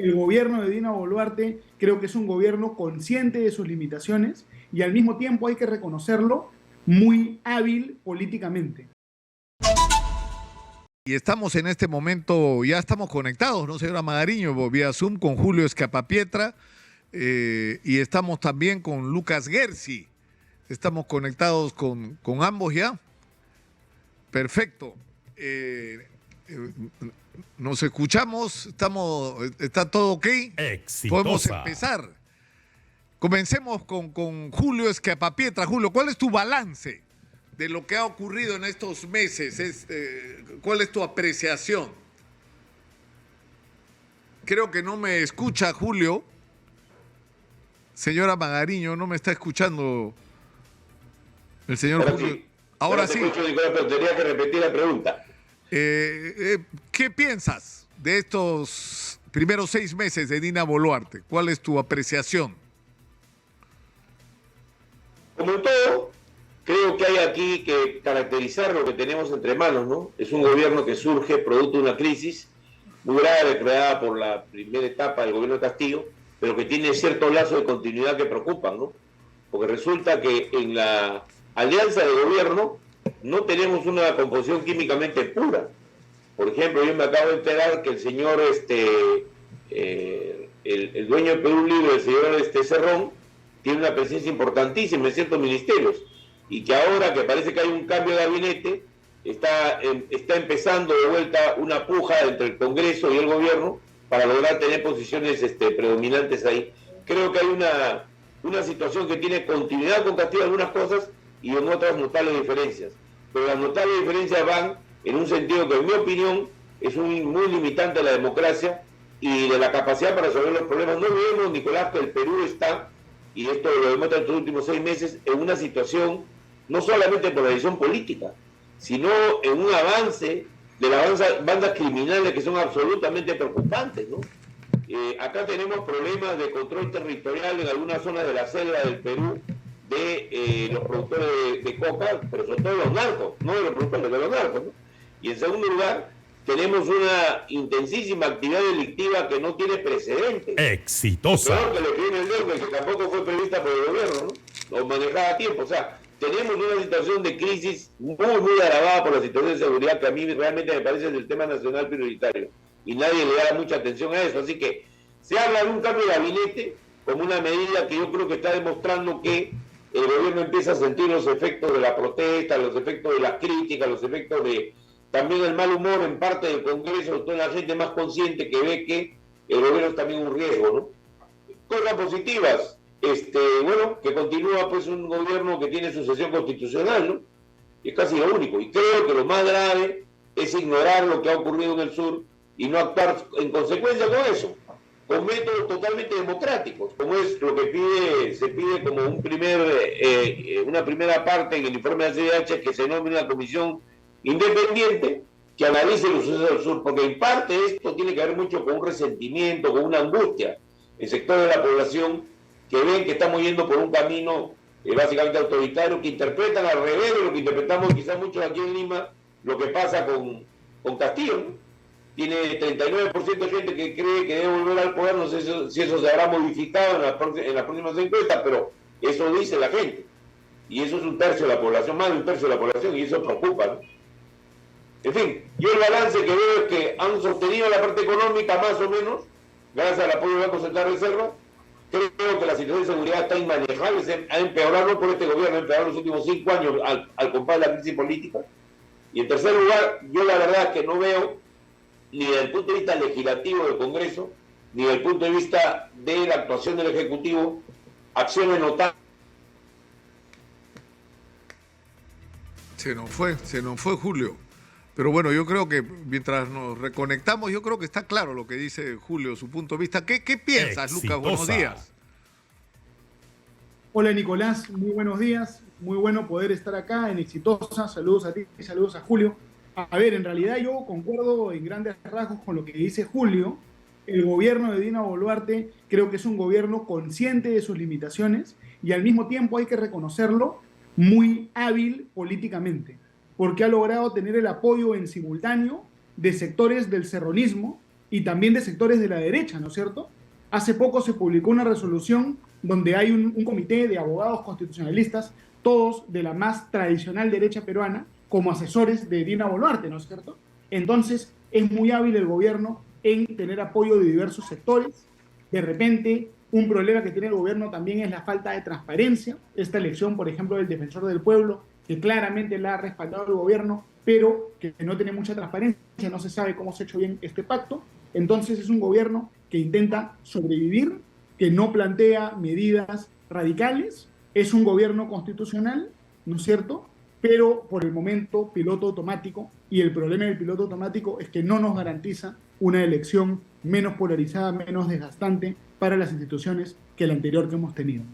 el gobierno de Dina Boluarte creo que es un gobierno consciente de sus limitaciones y al mismo tiempo hay que reconocerlo muy hábil políticamente. Y estamos en este momento, ya estamos conectados, ¿no, señora Magariño? Vía Zoom con Julio Escapapietra y estamos también con Lucas Gersi. Estamos conectados con ambos ya. Perfecto. Nos escuchamos, está todo ok. Exitosa. Podemos empezar. Comencemos con Julio Escapapietra. Julio, ¿cuál es tu balance de lo que ha ocurrido en estos meses? ¿Cuál es tu apreciación? Creo que no me escucha Julio. Señora Magariño, no me está escuchando el señor Ahora Julio. sí. Ahora sí. Escucho, Nicolás, pero tenía que repetir la pregunta. ¿Qué piensas de estos primeros 6 meses de Dina Boluarte? ¿Cuál es tu apreciación? Como en todo, creo que hay aquí que caracterizar lo que tenemos entre manos, ¿no? Es un gobierno que surge producto de una crisis muy grave creada por la primera etapa del gobierno de Castillo, pero que tiene ciertos lazos de continuidad que preocupan, ¿no? Porque resulta que en la alianza de gobierno no tenemos una composición químicamente pura. Por ejemplo, yo me acabo de enterar que el señor, el dueño de Perú Libre, el señor Cerrón, tiene una presencia importantísima en ciertos ministerios y que ahora que parece que hay un cambio de gabinete, está empezando de vuelta una puja entre el Congreso y el gobierno para lograr tener posiciones predominantes ahí. Creo que hay una situación que tiene continuidad con Castillo en algunas cosas y en otras notables diferencias. Pero las notables diferencias van en un sentido que, en mi opinión, es muy limitante a la democracia y de la capacidad para resolver los problemas. No olvidemos, Nicolás, que el Perú está, y esto lo demuestra en estos últimos 6 meses, en una situación no solamente por la decisión política, sino en un avance de las bandas criminales que son absolutamente preocupantes, ¿no? Acá tenemos problemas de control territorial en algunas zonas de la selva del Perú de los productores de coca, pero sobre todo los narcos, no de los productores, de los narcos, ¿no? Y en segundo lugar, tenemos una intensísima actividad delictiva que no tiene precedentes. Exitosa. Peor que lo que viene el Dengue, que tampoco fue prevista por el gobierno, ¿no? Lo manejaba a tiempo. O sea, tenemos una situación de crisis muy agravada por la situación de seguridad que a mí realmente me parece el tema nacional prioritario. Y nadie le da mucha atención a eso. Así que se habla de un cambio de gabinete como una medida que yo creo que está demostrando que el gobierno empieza a sentir los efectos de la protesta, los efectos de las críticas, los efectos de también el mal humor en parte del Congreso, toda la gente más consciente que ve que el gobierno es también un riesgo, ¿no? Cosas positivas, bueno, que continúa pues un gobierno que tiene sucesión constitucional, ¿no? Y es casi lo único. Y creo que lo más grave es ignorar lo que ha ocurrido en el sur y no actuar en consecuencia con eso, con métodos totalmente democráticos, como es lo que se pide como una primera parte en el informe de la CIDH, que se nombre una comisión independiente que analice los sucesos del sur, porque en parte esto tiene que ver mucho con un resentimiento, con una angustia en sectores de la población que ven que estamos yendo por un camino básicamente autoritario, que interpretan al revés de lo que interpretamos quizás muchos aquí en Lima, lo que pasa con Castillo, ¿no? Tiene 39% de gente que cree que debe volver al poder, no sé si eso se habrá modificado en las próximas encuestas, pero eso dice la gente. Y eso es un tercio de la población, más de un tercio de la población, y eso preocupa, ¿no? En fin, yo el balance que veo es que han sostenido la parte económica más o menos, gracias al apoyo del Banco Central de Reserva. Creo que la situación de seguridad está inmanejable, ha empeorado no por este gobierno, ha empeorado los últimos 5 años al compás de la crisis política. Y en tercer lugar, yo la verdad es que no veo, ni desde el punto de vista legislativo del Congreso, ni desde el punto de vista de la actuación del Ejecutivo, acciones notables. Se nos fue Julio. Pero bueno, yo creo que mientras nos reconectamos, yo creo que está claro lo que dice Julio, su punto de vista. ¿Qué piensas, Lucas? Buenos días. Hola Nicolás, muy buenos días. Muy bueno poder estar acá en Exitosa. Saludos a ti y saludos a Julio. A ver, en realidad yo concuerdo en grandes rasgos con lo que dice Julio. El gobierno de Dina Boluarte creo que es un gobierno consciente de sus limitaciones y al mismo tiempo hay que reconocerlo muy hábil políticamente, porque ha logrado tener el apoyo en simultáneo de sectores del serronismo y también de sectores de la derecha, ¿no es cierto? Hace poco se publicó una resolución donde hay un comité de abogados constitucionalistas, todos de la más tradicional derecha peruana, como asesores de Dina Boluarte, ¿no es cierto? Entonces, es muy hábil el gobierno en tener apoyo de diversos sectores. De repente, un problema que tiene el gobierno también es la falta de transparencia. Esta elección, por ejemplo, del defensor del pueblo, que claramente la ha respaldado el gobierno, pero que no tiene mucha transparencia, no se sabe cómo se ha hecho bien este pacto. Entonces es un gobierno que intenta sobrevivir, que no plantea medidas radicales, es un gobierno constitucional, ¿no es cierto? Pero por el momento piloto automático, y el problema del piloto automático es que no nos garantiza una elección menos polarizada, menos desgastante para las instituciones que la anterior que hemos tenido.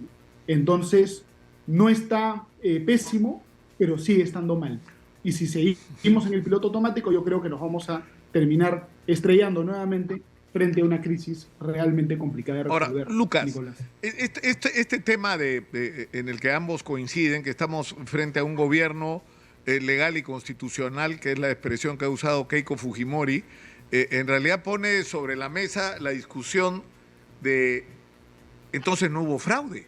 Entonces, no está pésimo, pero sigue estando mal. Y si seguimos en el piloto automático, yo creo que nos vamos a terminar estrellando nuevamente frente a una crisis realmente complicada de resolver. Ahora, Lucas, Nicolás, este tema en el que ambos coinciden, que estamos frente a un gobierno legal y constitucional, que es la expresión que ha usado Keiko Fujimori, en realidad pone sobre la mesa la discusión de entonces no hubo fraude.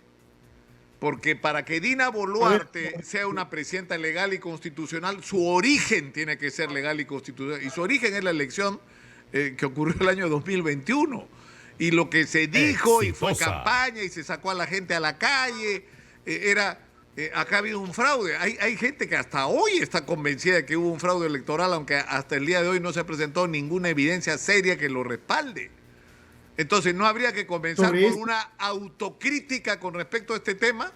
Porque para que Dina Boluarte sea una presidenta legal y constitucional, su origen tiene que ser legal y constitucional. Y su origen es la elección que ocurrió el año 2021. Y lo que se dijo y fue campaña y se sacó a la gente a la calle, acá ha habido un fraude. Hay gente que hasta hoy está convencida de que hubo un fraude electoral, aunque hasta el día de hoy no se presentó ninguna evidencia seria que lo respalde. Entonces, ¿no habría que comenzar por una autocrítica con respecto a este tema?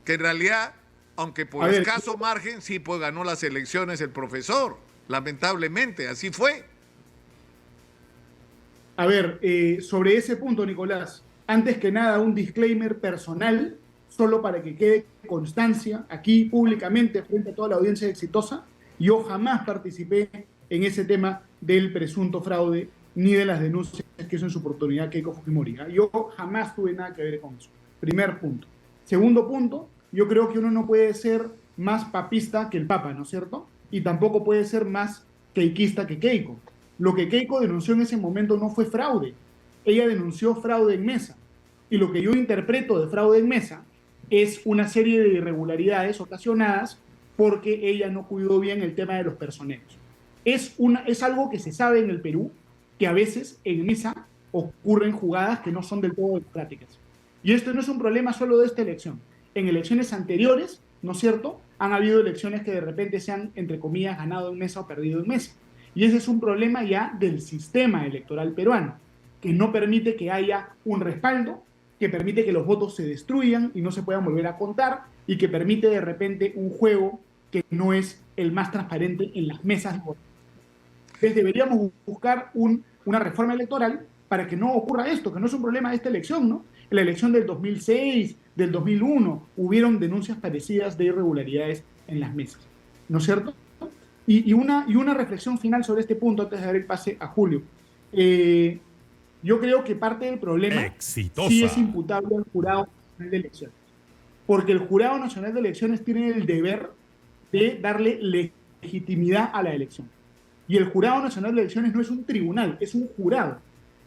Que en realidad, aunque por escaso margen, sí, pues ganó las elecciones el profesor. Lamentablemente, así fue. A ver, sobre ese punto, Nicolás, antes que nada, un disclaimer personal, solo para que quede constancia aquí públicamente frente a toda la audiencia exitosa. Yo jamás participé en ese tema del presunto fraude ni de las denuncias que hizo en su oportunidad Keiko Fujimori. Yo jamás tuve nada que ver con eso. Primer punto. Segundo punto, yo creo que uno no puede ser más papista que el Papa, ¿no es cierto? Y tampoco puede ser más keikista que Keiko. Lo que Keiko denunció en ese momento no fue fraude. Ella denunció fraude en mesa. Y lo que yo interpreto de fraude en mesa es una serie de irregularidades ocasionadas porque ella no cuidó bien el tema de los personeros. Es algo que se sabe en el Perú, que a veces en mesa ocurren jugadas que no son del todo democráticas. Y esto no es un problema solo de esta elección. En elecciones anteriores, ¿no es cierto?, han habido elecciones que de repente se han, entre comillas, ganado en mesa o perdido en mesa. Y ese es un problema ya del sistema electoral peruano, que no permite que haya un respaldo, que permite que los votos se destruyan y no se puedan volver a contar, y que permite de repente un juego que no es el más transparente en las mesas de votación. Entonces deberíamos buscar una reforma electoral para que no ocurra esto, que no es un problema de esta elección, ¿no? En la elección del 2006, del 2001, hubieron denuncias parecidas de irregularidades en las mesas, ¿no es cierto? Y una reflexión final sobre este punto antes de dar el pase a Julio. Yo creo que parte del problema sí es imputable al Jurado Nacional de Elecciones, porque el Jurado Nacional de Elecciones tiene el deber de darle legitimidad a la elección. Y el Jurado Nacional de Elecciones no es un tribunal, es un jurado.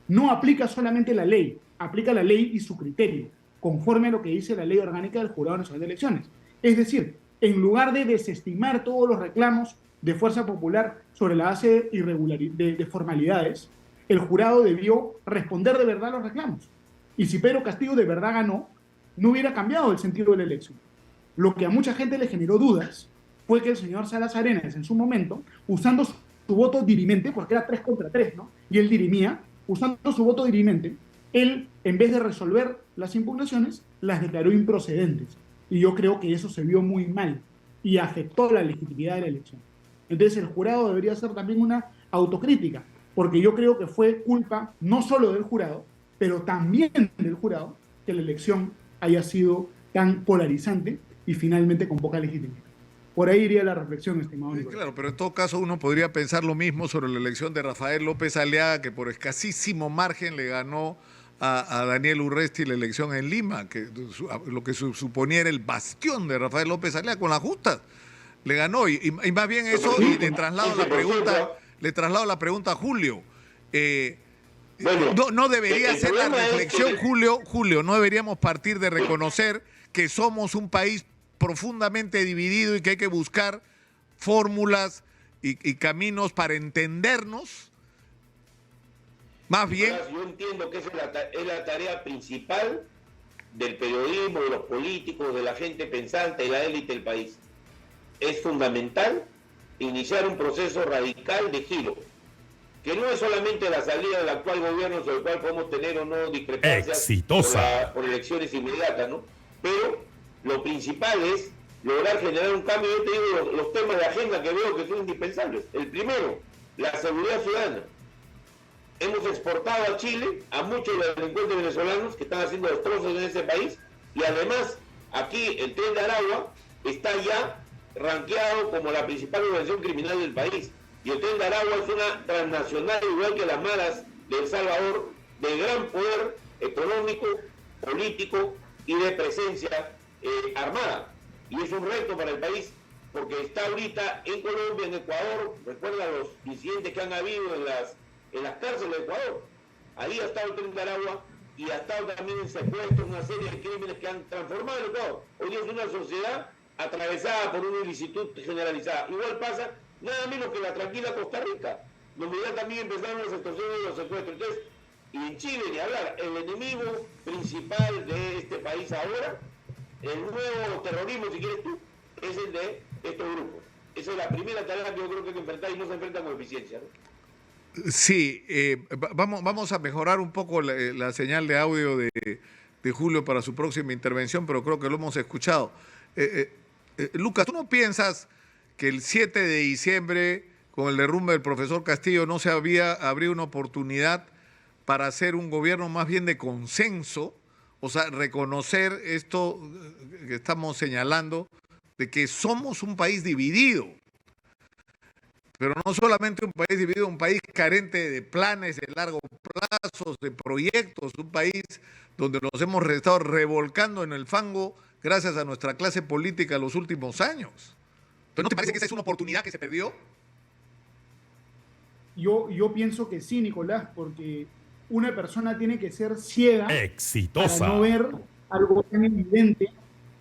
No aplica solamente la ley, aplica la ley y su criterio, conforme a lo que dice la ley orgánica del Jurado Nacional de Elecciones. Es decir, en lugar de desestimar todos los reclamos de Fuerza Popular sobre la base de formalidades, el jurado debió responder de verdad a los reclamos. Y si Pedro Castillo de verdad ganó, no hubiera cambiado el sentido de la elección. Lo que a mucha gente le generó dudas fue que el señor Salas Arenas, en su momento, usando su voto dirimente, porque era 3 contra 3, ¿no? Y él dirimía, usando su voto dirimente, él, en vez de resolver las impugnaciones, las declaró improcedentes. Y yo creo que eso se vio muy mal y afectó la legitimidad de la elección. Entonces el jurado debería hacer también una autocrítica, porque yo creo que fue culpa no solo del jurado, pero también del jurado, que la elección haya sido tan polarizante y finalmente con poca legitimidad. Por ahí iría la reflexión, estimado Nicolás. Claro, pero en todo caso uno podría pensar lo mismo sobre la elección de Rafael López Aliaga, que por escasísimo margen le ganó a Daniel Urresti la elección en Lima, que lo que suponía era el bastión de Rafael López Aliaga con las justas. Le ganó y más bien eso, y le traslado la pregunta a Julio. Bueno, no debería ser la problema es reflexión, que- Julio, no deberíamos partir de reconocer que somos un país profundamente dividido y que hay que buscar fórmulas y caminos para entendernos. Más bien, Nicolás, yo entiendo que esa es la tarea principal del periodismo, de los políticos, de la gente pensante, de la élite del país. Es fundamental iniciar un proceso radical de giro, que no es solamente la salida del actual gobierno, sobre el cual podemos tener o no discrepancias por elecciones inmediatas, ¿no? Pero lo principal es lograr generar un cambio. Yo te digo los temas de agenda que veo que son indispensables. El primero, la seguridad ciudadana. Hemos exportado a Chile a muchos de los delincuentes venezolanos que están haciendo destrozos en ese país, y además aquí el Tren de Aragua está ya rankeado como la principal organización criminal del país, y el Tren de Aragua es una transnacional igual que las maras de El Salvador, de gran poder económico, político y de presencia armada, y es un reto para el país porque está ahorita en Colombia, en Ecuador. Recuerda los incidentes que han habido en las cárceles de Ecuador. Ahí ha estado el Tren de Aragua y ha estado también en secuestros, una serie de crímenes que han transformado el Ecuador. Hoy es una sociedad atravesada por una ilicitud generalizada. Igual pasa nada menos que la tranquila Costa Rica, donde ya también empezaron las extorsiones y los secuestros. Entonces, y en Chile, ni hablar, el enemigo principal de este país ahora, el nuevo terrorismo, si quieres tú, es el de estos grupos. Esa es la primera tarea que yo creo que hay que enfrentar, y no se enfrenta con eficiencia, ¿no? sí, vamos a mejorar un poco la señal de audio de Julio para su próxima intervención, pero creo que lo hemos escuchado. Lucas, ¿tú no piensas que el 7 de diciembre, con el derrumbe del profesor Castillo, no se habría una oportunidad para hacer un gobierno más bien de consenso? O sea, reconocer esto que estamos señalando, de que somos un país dividido. Pero no solamente un país dividido, un país carente de planes de largo plazo, de proyectos, un país donde nos hemos estado revolcando en el fango gracias a nuestra clase política en los últimos años. ¿Entonces no te parece que esa es una oportunidad que se perdió? Yo pienso que sí, Nicolás, porque una persona tiene que ser ciega para no ver algo tan evidente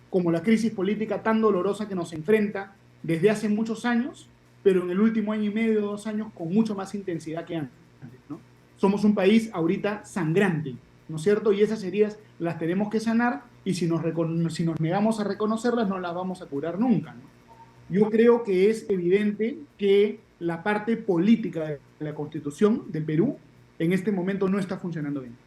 como la crisis política tan dolorosa que nos enfrenta desde hace muchos años, pero en el último año y medio, 2 años, con mucho más intensidad que antes, ¿no? Somos un país ahorita sangrante, ¿no es cierto? Y esas heridas las tenemos que sanar, y si nos negamos a reconocerlas, no las vamos a curar nunca, ¿no? Yo creo que es evidente que la parte política de la Constitución del Perú en este momento no está funcionando bien.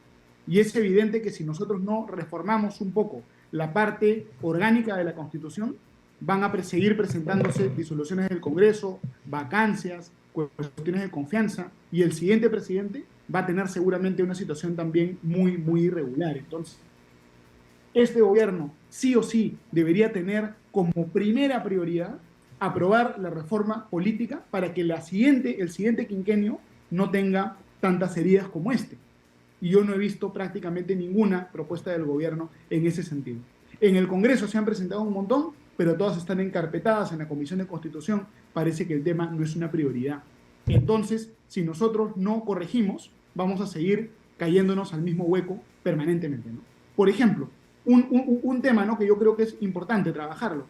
Y es evidente que si nosotros no reformamos un poco la parte orgánica de la Constitución, van a seguir presentándose disoluciones del Congreso, vacancias, cuestiones de confianza, y el siguiente presidente va a tener seguramente una situación también muy, muy irregular. Entonces, este gobierno sí o sí debería tener como primera prioridad aprobar la reforma política para que el siguiente quinquenio no tenga tantas heridas como este. Y yo no he visto prácticamente ninguna propuesta del gobierno en ese sentido. En el Congreso se han presentado un montón, pero todas están encarpetadas en la Comisión de Constitución. Parece que el tema no es una prioridad. Entonces, si nosotros no corregimos, vamos a seguir cayéndonos al mismo hueco permanentemente, ¿no? Por ejemplo, un tema, ¿no?, que yo creo que es importante trabajarlo.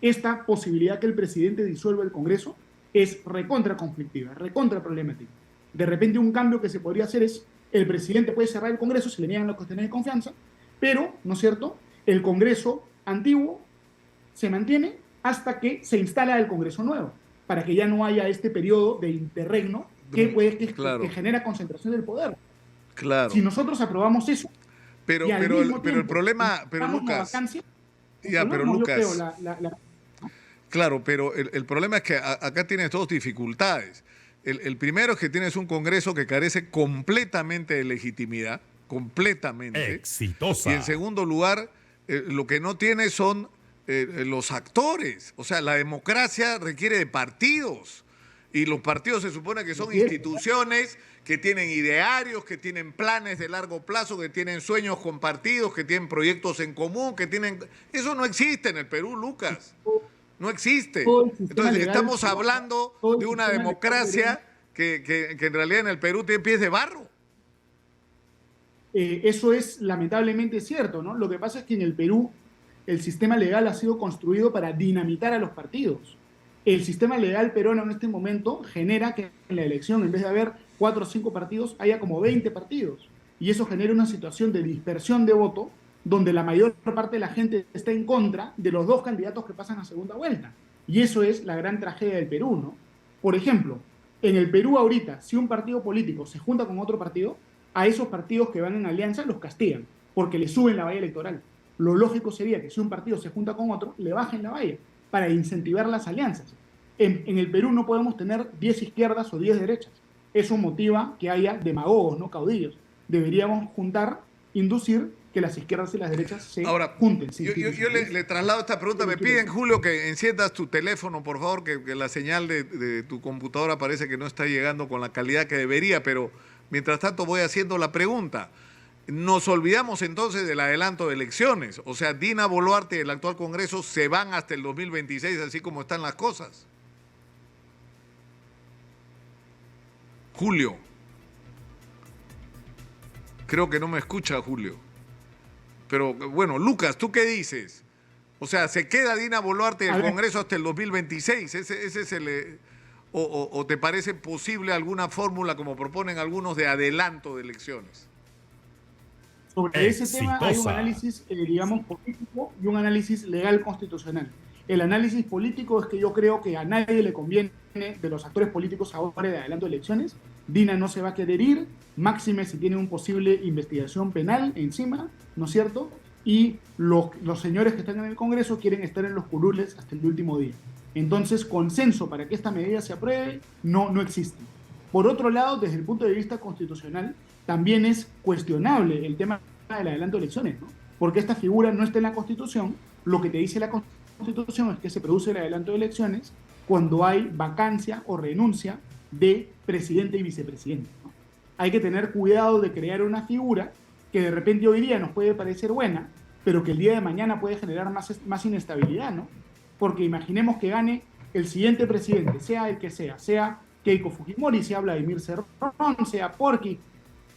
Esta posibilidad que el presidente disuelva el Congreso es recontra conflictiva, recontra problemática. De repente, un cambio que se podría hacer es: el presidente puede cerrar el Congreso, se le niegan las cuestiones de confianza, pero, ¿no es cierto?, el Congreso antiguo se mantiene hasta que se instala el Congreso nuevo, para que ya no haya este periodo de interregno que genera concentración del poder. Claro. Si nosotros aprobamos eso, pero el problema, pero Lucas, Lucas, claro, pero el problema es que acá tienes dos dificultades. El primero es que tienes un Congreso que carece completamente de legitimidad, completamente. Exitosa. Y en segundo lugar, lo que no tiene son los actores. O sea, la democracia requiere de partidos. Y los partidos se supone que son instituciones que tienen idearios, que tienen planes de largo plazo, que tienen sueños compartidos, que tienen proyectos en común, que tienen... Eso no existe en el Perú, Lucas. No existe. Entonces, estamos hablando de una democracia que en realidad en el Perú tiene pies de barro. Eso es lamentablemente cierto, ¿no? Lo que pasa es que en el Perú el sistema legal ha sido construido para dinamitar a los partidos. El sistema legal peruano en este momento genera que en la elección, en vez de haber 4 o 5 partidos, haya como 20 partidos. Y eso genera una situación de dispersión de voto, donde la mayor parte de la gente está en contra de los dos candidatos que pasan a segunda vuelta. Y eso es la gran tragedia del Perú, ¿no? Por ejemplo, en el Perú ahorita, si un partido político se junta con otro partido, a esos partidos que van en alianza los castigan, porque le suben la valla electoral. Lo lógico sería que si un partido se junta con otro, le bajen la valla para incentivar las alianzas. En el Perú no podemos tener 10 izquierdas o 10 derechas. Eso motiva que haya demagogos, no caudillos. Deberíamos juntar, inducir que las izquierdas y las derechas se junten. Sí, yo le traslado esta pregunta. Me piden, Julio, que enciendas tu teléfono, por favor, que la señal de tu computadora parece que no está llegando con la calidad que debería, pero mientras tanto voy haciendo la pregunta. Nos olvidamos entonces del adelanto de elecciones. O sea, Dina Boluarte y el actual Congreso se van hasta el 2026, así como están las cosas. Julio. Creo que no me escucha, Julio. Pero bueno, Lucas, ¿tú qué dices? O sea, ¿se queda Dina Boluarte del Congreso hasta el 2026? ¿Ese es el, o te parece posible alguna fórmula, como proponen algunos, de adelanto de elecciones? Sobre ese tema hay un análisis, digamos, político y un análisis legal constitucional. El análisis político es que yo creo que a nadie le conviene de los actores políticos ahora de adelanto de elecciones. Dina no se va a querer ir, máxime si tiene una posible investigación penal encima, ¿no es cierto? Y los señores que están en el Congreso quieren estar en los curules hasta el último día. Entonces, consenso para que esta medida se apruebe no existe. Por otro lado, desde el punto de vista constitucional, también es cuestionable el tema del adelanto de elecciones, ¿no? Porque esta figura no está en la Constitución. Lo que te dice la Constitución es que se produce el adelanto de elecciones cuando hay vacancia o renuncia de presidente y vicepresidente, ¿no? Hay que tener cuidado de crear una figura que de repente hoy día nos puede parecer buena, pero que el día de mañana puede generar más inestabilidad, ¿no? Porque imaginemos que gane el siguiente presidente, sea el que sea Keiko Fujimori, sea Vladimir Cerrón, sea Porky,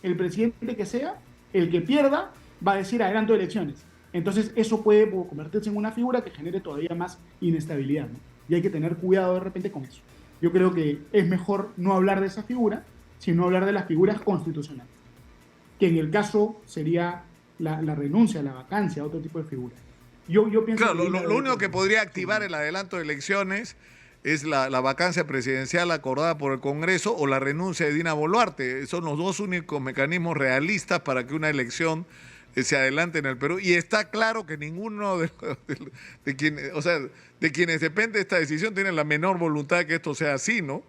el presidente que sea, el que pierda va a decir adelanto de elecciones. Entonces eso puede convertirse en una figura que genere todavía más inestabilidad, ¿no? Y hay que tener cuidado de repente con eso. Yo creo que es mejor no hablar de esa figura, sino hablar de las figuras constitucionales, que en el caso sería la renuncia, la vacancia, otro tipo de figura. Yo pienso claro, lo único que podría activar el adelanto de elecciones es la vacancia presidencial acordada por el Congreso o la renuncia de Dina Boluarte. Son los dos únicos mecanismos realistas para que una elección se adelante en el Perú. Y está claro que ninguno de quienes depende de esta decisión tiene la menor voluntad de que esto sea así, ¿no?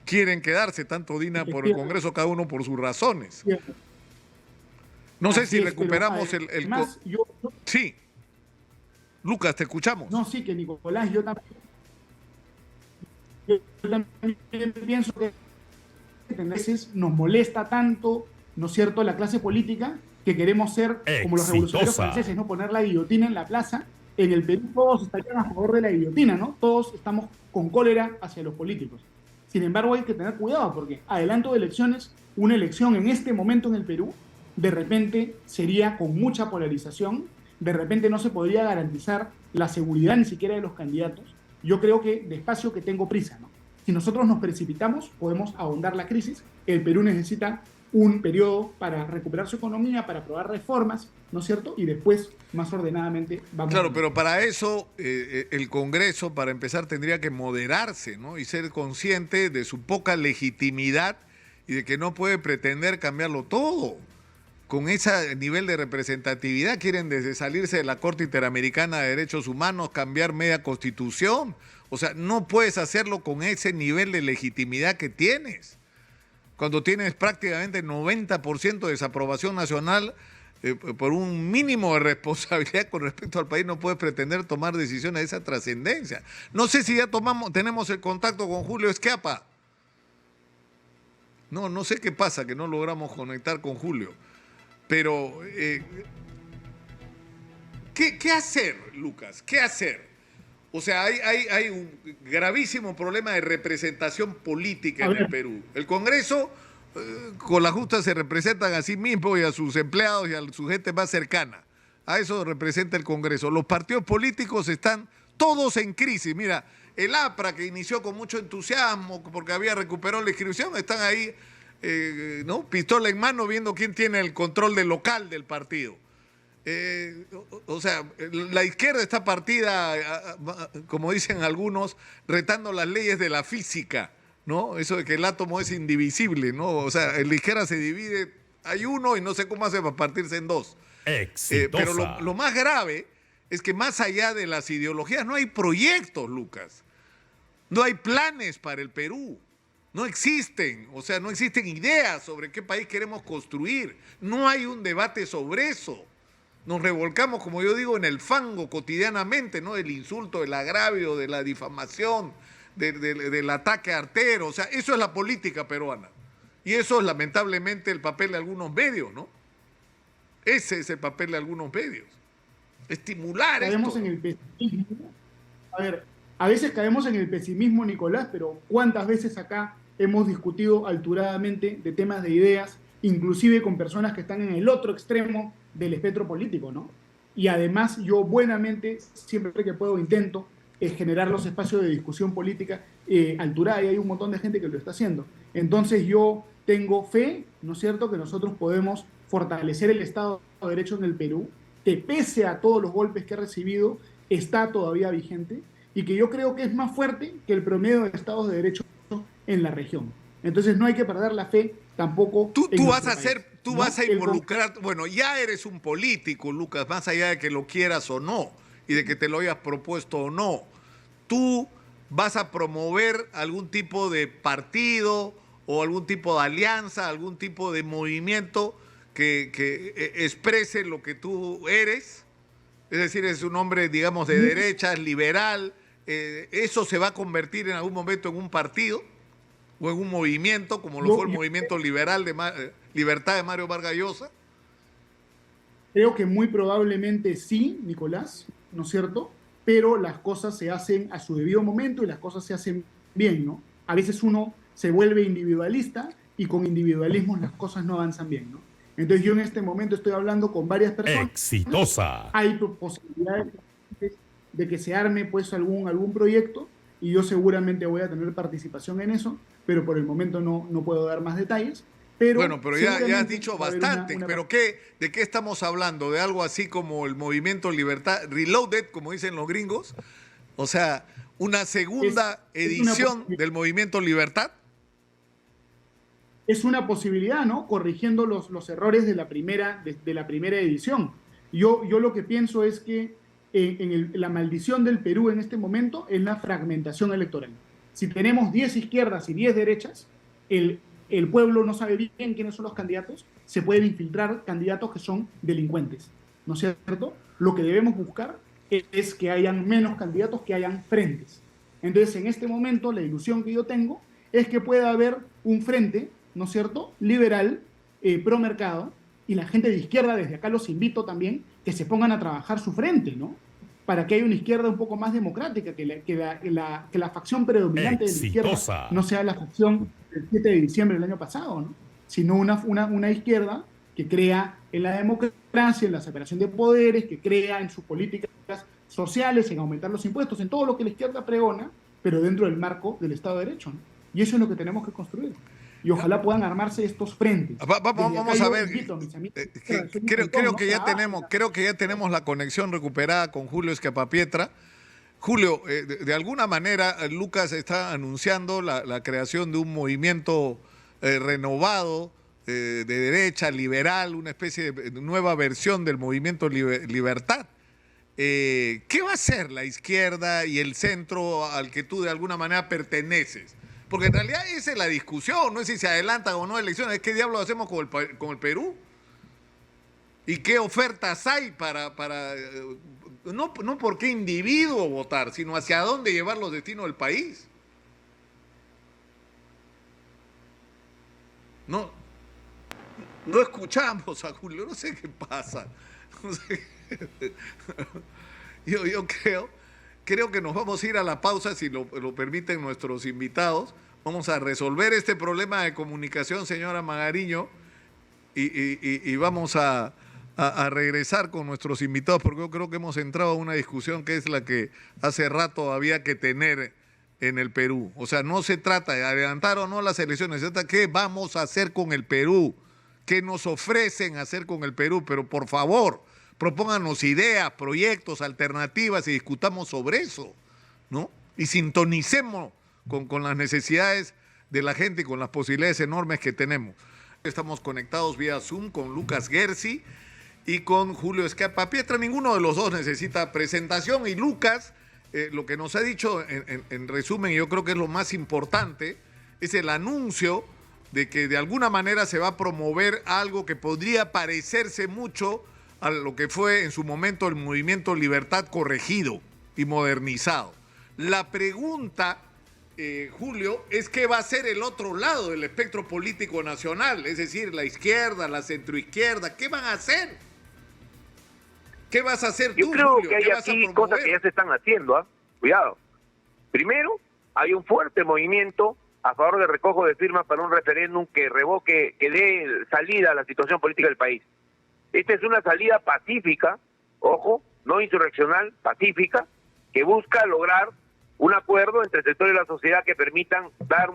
Quieren quedarse, tanto Dina por el Congreso, cada uno por sus razones. No sé si recuperamos el... Sí. Lucas, te escuchamos. No, sí, que Nicolás, yo también pienso que a veces nos molesta tanto, ¿no es cierto?, la clase política, que queremos ser como los revolucionarios franceses, ¿no? Poner la guillotina en la plaza. En el Perú todos estarían a favor de la guillotina, ¿no? Todos estamos con cólera hacia los políticos. Sin embargo, hay que tener cuidado porque adelanto de elecciones, una elección en este momento en el Perú, de repente sería con mucha polarización, de repente no se podría garantizar la seguridad ni siquiera de los candidatos. Yo creo que despacio que tengo prisa, ¿no? Si nosotros nos precipitamos, podemos ahondar la crisis. El Perú necesita un periodo para recuperar su economía, para aprobar reformas, ¿no es cierto? Y después, más ordenadamente, vamos... Claro, pero para eso el Congreso, para empezar, tendría que moderarse, ¿no? Y ser consciente de su poca legitimidad y de que no puede pretender cambiarlo todo. Con ese nivel de representatividad quieren desde salirse de la Corte Interamericana de Derechos Humanos, cambiar media constitución. O sea, no puedes hacerlo con ese nivel de legitimidad que tienes. Cuando tienes prácticamente 90% de desaprobación nacional, por un mínimo de responsabilidad con respecto al país, no puedes pretender tomar decisiones de esa trascendencia. No sé si ya tenemos el contacto con Julio Schiappa. No sé qué pasa, que no logramos conectar con Julio. Pero, ¿qué hacer, Lucas? ¿Qué hacer? O sea, hay un gravísimo problema de representación política en el Perú. El Congreso, con la justa, se representan a sí mismo y a sus empleados y a su gente más cercana. A eso representa el Congreso. Los partidos políticos están todos en crisis. Mira, el APRA, que inició con mucho entusiasmo porque había recuperado la inscripción, están ahí, ¿no? Pistola en mano, viendo quién tiene el control del local del partido. O sea, la izquierda está partida, como dicen algunos, retando las leyes de la física, ¿no? Eso de que el átomo es indivisible, ¿no? O sea, en la izquierda se divide, hay uno y no sé cómo hace para partirse en dos. Pero lo más grave es que más allá de las ideologías no hay proyectos, Lucas. No hay planes para el Perú. No existen, o sea, no existen ideas sobre qué país queremos construir. No hay un debate sobre eso. Nos revolcamos, como yo digo, en el fango cotidianamente, ¿no? Del insulto, del agravio, de la difamación, del ataque artero. O sea, eso es la política peruana. Y eso es lamentablemente el papel de algunos medios, ¿no? Ese es el papel de algunos medios. Estimular caemos esto. En el pesimismo. A ver, a veces caemos en el pesimismo, Nicolás, pero ¿cuántas veces acá hemos discutido alturadamente de temas de ideas, inclusive con personas que están en el otro extremo del espectro político, ¿no? Y además yo buenamente, siempre que puedo, intento generar los espacios de discusión política alturada, y hay un montón de gente que lo está haciendo. Entonces yo tengo fe, ¿no es cierto?, que nosotros podemos fortalecer el Estado de Derecho en el Perú, que pese a todos los golpes que ha recibido, está todavía vigente, y que yo creo que es más fuerte que el promedio de Estados de Derecho en la región. Entonces no hay que perder la fe tampoco. Tú vas a involucrar, bueno, ya eres un político, Lucas, más allá de que lo quieras o no, y de que te lo hayas propuesto o no. Tú vas a promover algún tipo de partido o algún tipo de alianza, algún tipo de movimiento que exprese lo que tú eres. Es decir, es un hombre, digamos, de derechas, liberal. ¿Eso se va a convertir en algún momento en un partido o en un movimiento, como lo fue el movimiento liberal de Libertad de Mario Vargas Llosa? Creo que muy probablemente sí, Nicolás, ¿no es cierto? Pero las cosas se hacen a su debido momento y las cosas se hacen bien, ¿no? A veces uno se vuelve individualista y con individualismo las cosas no avanzan bien, ¿no? Entonces yo en este momento estoy hablando con varias personas. Exitosa. Hay posibilidades de que se arme pues algún proyecto y yo seguramente voy a tener participación en eso, pero por el momento no puedo dar más detalles. Pero bueno, pero ya has dicho bastante. ¿Pero de qué estamos hablando? ¿De algo así como el movimiento Libertad Reloaded, como dicen los gringos? O sea, una segunda edición del movimiento Libertad. Es una posibilidad, ¿no? Corrigiendo los errores de la primera edición. Yo lo que pienso es que la maldición del Perú en este momento es la fragmentación electoral. Si tenemos 10 izquierdas y 10 derechas, el pueblo no sabe bien quiénes son los candidatos, se pueden infiltrar candidatos que son delincuentes, ¿no es cierto? Lo que debemos buscar es que hayan menos candidatos, que hayan frentes. Entonces, en este momento, la ilusión que yo tengo es que pueda haber un frente, ¿no es cierto?, liberal, pro mercado, y la gente de izquierda, desde acá los invito también, que se pongan a trabajar su frente, ¿no? Para que haya una izquierda un poco más democrática, que la facción predominante de la izquierda no sea la facción del 7 de diciembre del año pasado, ¿no? Sino una izquierda que crea en la democracia, en la separación de poderes, que crea en sus políticas sociales, en aumentar los impuestos, en todo lo que la izquierda pregona, pero dentro del marco del Estado de Derecho, ¿no? Y eso es lo que tenemos que construir. Y ojalá puedan armarse estos frentes. Vamos a ver. Creo que ya tenemos la conexión recuperada con Julio Escapapietra. Julio, de alguna manera, Lucas está anunciando la creación de un movimiento renovado, de derecha, liberal, una especie de nueva versión del movimiento Libertad. ¿Qué va a hacer la izquierda y el centro al que tú de alguna manera perteneces? Porque en realidad esa es la discusión, no es si se adelantan o no elecciones, es qué diablos hacemos con el Perú. ¿Y qué ofertas hay para no por qué individuo votar, sino hacia dónde llevar los destinos del país? No escuchamos a Julio, no sé qué pasa. No sé. Yo creo creo que nos vamos a ir a la pausa, si lo permiten nuestros invitados. Vamos a resolver este problema de comunicación, señora Magariño, y vamos a regresar con nuestros invitados, porque yo creo que hemos entrado a una discusión que es la que hace rato había que tener en el Perú. O sea, no se trata de adelantar o no las elecciones, se trata de qué vamos a hacer con el Perú, qué nos ofrecen hacer con el Perú, pero por favor, propónganos ideas, proyectos, alternativas y discutamos sobre eso, ¿no? Y sintonicemos con las necesidades de la gente y con las posibilidades enormes que tenemos. Estamos conectados vía Zoom con Lucas Gersi y con Julio Escapapietra. Ninguno de los dos necesita presentación y Lucas, lo que nos ha dicho en resumen, y yo creo que es lo más importante, es el anuncio de que de alguna manera se va a promover algo que podría parecerse mucho a lo que fue en su momento el movimiento Libertad corregido y modernizado. La pregunta, Julio, es qué va a ser el otro lado del espectro político nacional, es decir, la izquierda, la centroizquierda, ¿qué van a hacer? ¿Qué vas a hacer tú, Yo creo Julio? que hay aquí cosas que ya se están haciendo, ¿ah? Cuidado. Primero, hay un fuerte movimiento a favor del recojo de firmas para un referéndum que revoque, que dé salida a la situación política del país. Esta es una salida pacífica, ojo, no insurreccional, pacífica, que busca lograr un acuerdo entre sectores de la sociedad que permitan dar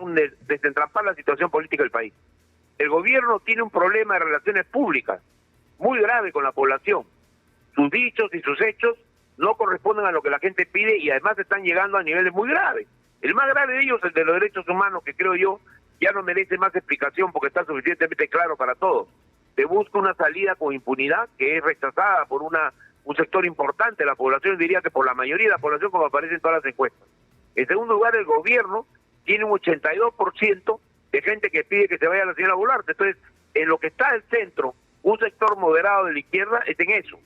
desentrampar la situación política del país. El gobierno tiene un problema de relaciones públicas muy grave con la población. Sus dichos y sus hechos no corresponden a lo que la gente pide y además están llegando a niveles muy graves. El más grave de ellos es el de los derechos humanos, que creo yo ya no merece más explicación porque está suficientemente claro para todos. Se busca una salida con impunidad que es rechazada por un sector importante de la población, diría que por la mayoría de la población, como aparece en todas las encuestas. En segundo lugar, el gobierno tiene un 82% de gente que pide que se vaya la señora Boluarte. Entonces, en lo que está el centro, un sector moderado de la izquierda es en eso.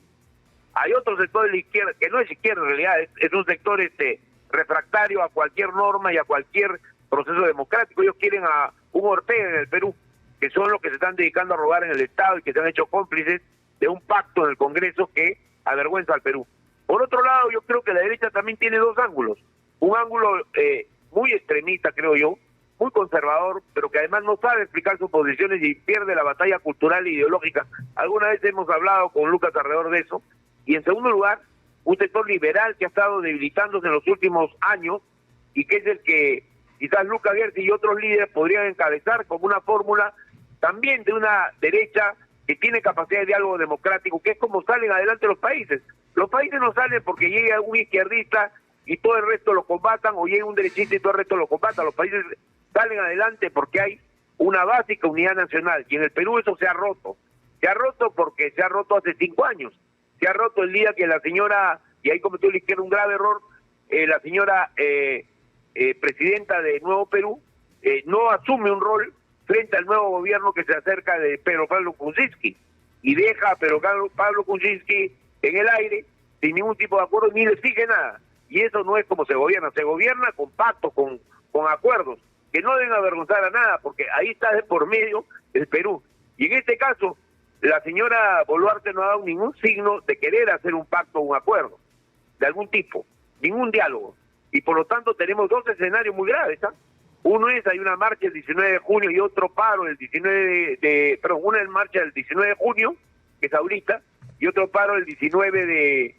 Hay otro sector de la izquierda, que no es izquierda en realidad, es un sector refractario a cualquier norma y a cualquier proceso democrático. Ellos quieren a un Ortega en el Perú, que son los que se están dedicando a robar en el Estado y que se han hecho cómplices de un pacto en el Congreso que avergüenza al Perú. Por otro lado, yo creo que la derecha también tiene dos ángulos. Un ángulo muy extremista, creo yo, muy conservador, pero que además no sabe explicar sus posiciones y pierde la batalla cultural e ideológica. Alguna vez hemos hablado con Lucas alrededor de eso. Y en segundo lugar, un sector liberal que ha estado debilitándose en los últimos años y que es el que quizás Lucas Gersi y otros líderes podrían encabezar como una fórmula también de una derecha que tiene capacidad de diálogo democrático, que es como salen adelante los países. Los países no salen porque llegue algún izquierdista y todo el resto lo combatan, o llegue un derechista y todo el resto lo combatan. Los países salen adelante porque hay una básica unidad nacional, y en el Perú eso se ha roto. Se ha roto porque se ha roto hace 5 años. Se ha roto el día que la señora, y ahí cometió la izquierda un grave error, la señora presidenta de Nuevo Perú no asume un rol frente al nuevo gobierno que se acerca de Pedro Pablo Kuczynski, y deja a Pedro Pablo Kuczynski en el aire sin ningún tipo de acuerdo, ni le exige nada. Y eso no es como se gobierna con pactos, con acuerdos, que no deben avergonzar a nada, porque ahí está de por medio el Perú. Y en este caso, la señora Boluarte no ha dado ningún signo de querer hacer un pacto o un acuerdo de algún tipo, ningún diálogo. Y por lo tanto tenemos dos escenarios muy graves, ¿ah? Uno es, hay una marcha el 19 de junio y otro paro el 19 perdón, una es marcha el 19 de junio, que es ahorita, y otro paro el 19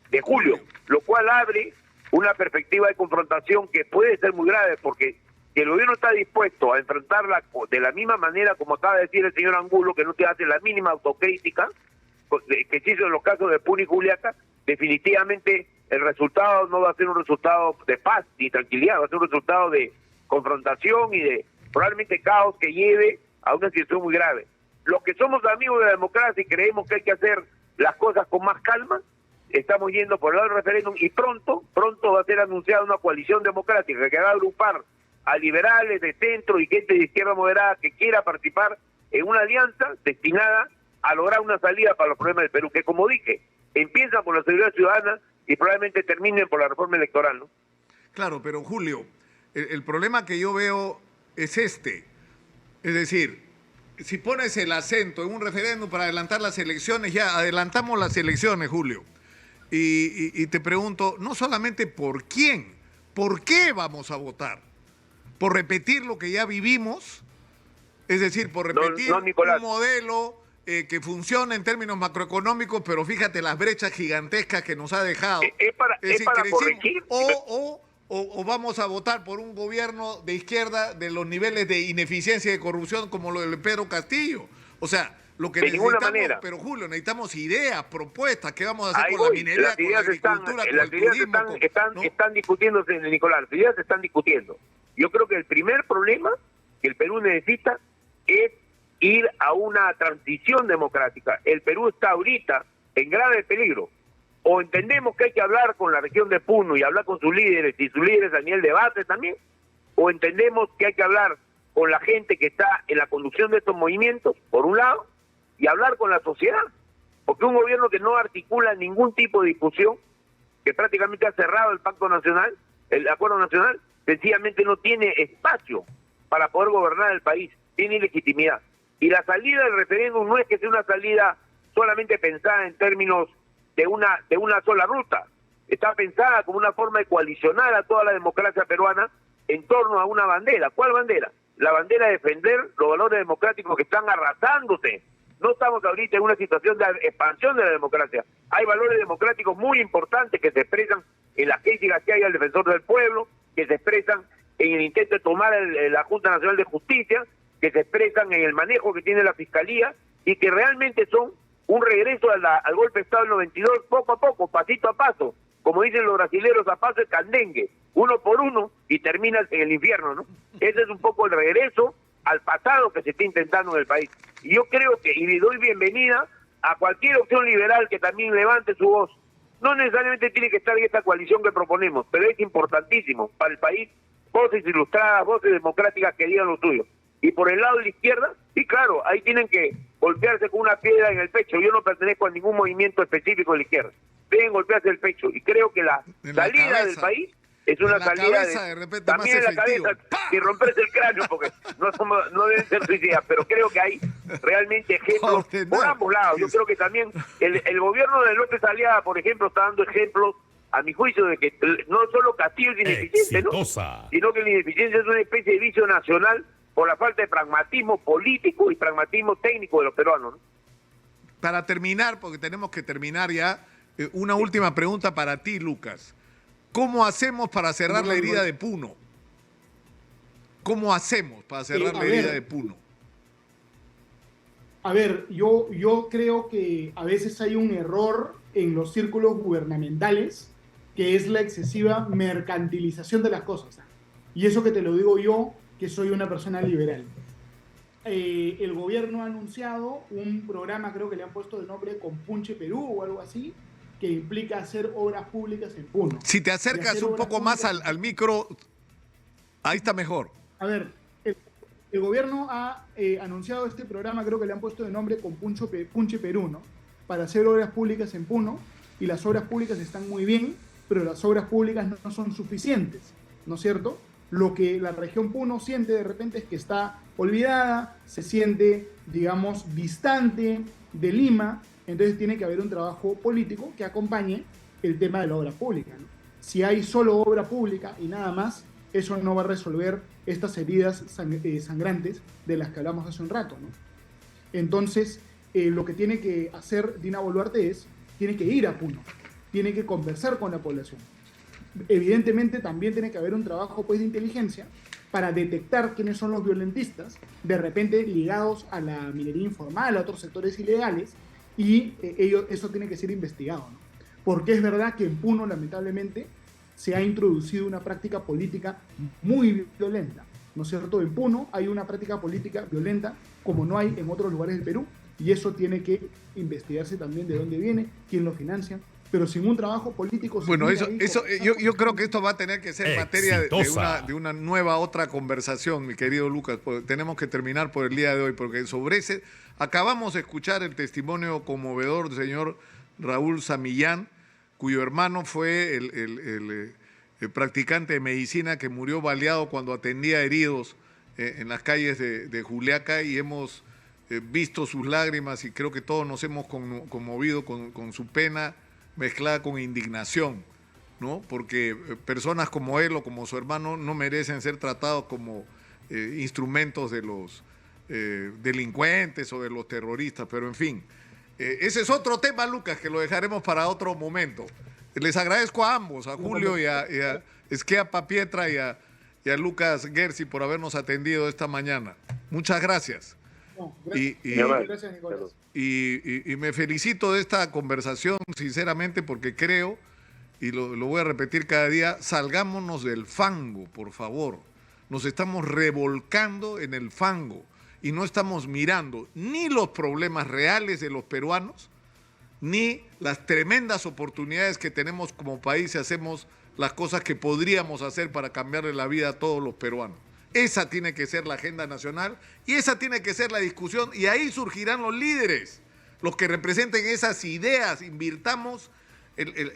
de julio, lo cual abre una perspectiva de confrontación que puede ser muy grave, porque si el gobierno está dispuesto a enfrentarla de la misma manera, como acaba de decir el señor Angulo, que no te hace la mínima autocrítica, que se hizo en los casos de Puno y Juliaca, definitivamente el resultado no va a ser un resultado de paz ni tranquilidad, va a ser un resultado de confrontación y de probablemente caos que lleve a una situación muy grave. Los que somos amigos de la democracia y creemos que hay que hacer las cosas con más calma, estamos yendo por el lado del referéndum, y pronto va a ser anunciada una coalición democrática que va a agrupar a liberales de centro y gente de izquierda moderada que quiera participar en una alianza destinada a lograr una salida para los problemas del Perú, que, como dije, empieza por la seguridad ciudadana y probablemente terminen por la reforma electoral, ¿no? Claro, pero Julio, el problema que yo veo es este. Es decir, si pones el acento en un referéndum para adelantar las elecciones, ya adelantamos las elecciones, Julio. y te pregunto, no solamente por quién, ¿por qué vamos a votar? ¿Por repetir lo que ya vivimos? Es decir, por repetir un modelo que funciona en términos macroeconómicos, pero fíjate las brechas gigantescas que nos ha dejado. Es para corregir. O vamos a votar por un gobierno de izquierda de los niveles de ineficiencia y de corrupción como lo de Pedro Castillo. O sea, lo que necesitamos, pero Julio, necesitamos ideas, propuestas, ¿qué vamos a hacer con la minería, con la agricultura, con el turismo? Están discutiéndose, Nicolás, las ideas se están discutiendo. Yo creo que el primer problema que el Perú necesita es ir a una transición democrática. El Perú está ahorita en grave peligro. O entendemos que hay que hablar con la región de Puno y hablar con sus líderes y sus líderes a nivel debate también, o entendemos que hay que hablar con la gente que está en la conducción de estos movimientos, por un lado, y hablar con la sociedad, porque un gobierno que no articula ningún tipo de discusión, que prácticamente ha cerrado el pacto nacional, el acuerdo nacional, sencillamente no tiene espacio para poder gobernar el país, tiene ilegitimidad. Y la salida del referéndum no es que sea una salida solamente pensada en términos de una sola ruta, está pensada como una forma de coalicionar a toda la democracia peruana en torno a una bandera. ¿Cuál bandera? La bandera de defender los valores democráticos que están arrasándose. No estamos ahorita en una situación de expansión de la democracia. Hay valores democráticos muy importantes que se expresan en las críticas que hay al defensor del pueblo, que se expresan en el intento de tomar la Junta Nacional de Justicia, que se expresan en el manejo que tiene la Fiscalía y que realmente son un regreso al golpe de Estado del 92, poco a poco, pasito a paso, como dicen los brasileros, a paso de candengue, uno por uno, y terminas en el infierno, ¿no? Ese es un poco el regreso al pasado que se está intentando en el país. Y yo creo que, y le doy bienvenida a cualquier opción liberal que también levante su voz. No necesariamente tiene que estar en esta coalición que proponemos, pero es importantísimo para el país, voces ilustradas, voces democráticas que digan lo suyo. Y por el lado de la izquierda, sí, claro, ahí tienen que golpearse con una piedra en el pecho. Yo no pertenezco a ningún movimiento específico de la izquierda. Deben golpearse el pecho. Y creo que la salida del país es una salida también en la cabeza, y romperse el cráneo, porque no deben ser suicidas, pero creo que hay realmente ejemplos por ambos lados. Yo creo que también el gobierno de López Aliaga, por ejemplo, está dando ejemplos, a mi juicio, de que no solo Castillo es ineficiente, ¿no? Sino que la ineficiencia es una especie de vicio nacional por la falta de pragmatismo político y pragmatismo técnico de los peruanos, ¿no? Para terminar, porque tenemos que terminar ya, una última pregunta para ti, Lucas. ¿Cómo hacemos para cerrar la herida de Puno? ¿Cómo hacemos para cerrar la herida de Puno? A ver, yo creo que a veces hay un error en los círculos gubernamentales, que es la excesiva mercantilización de las cosas. Y eso que te lo digo yo, que soy una persona liberal. El gobierno ha anunciado un programa, creo que le han puesto de nombre Compunche Perú o algo así, que implica hacer obras públicas en Puno. Si te acercas un poco más al micro, ahí está mejor. A ver, el gobierno ha anunciado este programa, creo que le han puesto de nombre Compunche Perú, ¿no? Para hacer obras públicas en Puno, y las obras públicas están muy bien, pero las obras públicas no son suficientes, ¿no es cierto? Lo que la región Puno siente de repente es que está olvidada, se siente, digamos, distante de Lima, entonces tiene que haber un trabajo político que acompañe el tema de la obra pública, ¿no? Si hay solo obra pública y nada más, eso no va a resolver estas heridas sangrantes de las que hablamos hace un rato, ¿no? Entonces, lo que tiene que hacer Dina Boluarte tiene que ir a Puno, tiene que conversar con la población. Evidentemente también tiene que haber un trabajo, pues, de inteligencia para detectar quiénes son los violentistas, de repente ligados a la minería informal, a otros sectores ilegales, y eso tiene que ser investigado, ¿no? Porque es verdad que en Puno, lamentablemente, se ha introducido una práctica política muy violenta, ¿no es cierto? En Puno hay una práctica política violenta como no hay en otros lugares del Perú, y eso tiene que investigarse también de dónde viene, quién lo financia, pero sin un trabajo político... Bueno, yo creo que esto va a tener que ser materia de una nueva otra conversación, mi querido Lucas. Tenemos que terminar por el día de hoy, porque sobre ese... Acabamos de escuchar el testimonio conmovedor del señor Raúl Samillán, cuyo hermano fue el practicante de medicina que murió baleado cuando atendía heridos en las calles de Juliaca, y hemos visto sus lágrimas y creo que todos nos hemos conmovido con su pena mezclada con indignación, ¿no? Porque personas como él o como su hermano no merecen ser tratados como instrumentos de los delincuentes o de los terroristas, pero en fin. Ese es otro tema, Lucas, que lo dejaremos para otro momento. Les agradezco a ambos, a Julio y a Schiappa Pietra y a Lucas Gersi por habernos atendido esta mañana. Muchas gracias. No, gracias, Nicolás. Y me felicito de esta conversación, sinceramente, porque creo, y lo voy a repetir cada día, salgámonos del fango, por favor. Nos estamos revolcando en el fango y no estamos mirando ni los problemas reales de los peruanos, ni las tremendas oportunidades que tenemos como país si hacemos las cosas que podríamos hacer para cambiarle la vida a todos los peruanos. Esa tiene que ser la agenda nacional y esa tiene que ser la discusión, y ahí surgirán los líderes, los que representen esas ideas. Invirtamos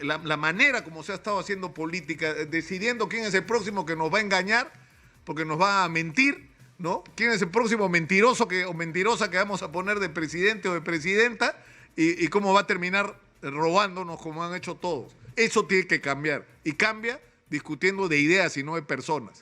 la manera como se ha estado haciendo política, decidiendo quién es el próximo que nos va a engañar, porque nos va a mentir, ¿no? ¿Quién es el próximo mentiroso o mentirosa que vamos a poner de presidente o de presidenta y cómo va a terminar robándonos como han hecho todos? Eso tiene que cambiar, y cambia discutiendo de ideas y no de personas.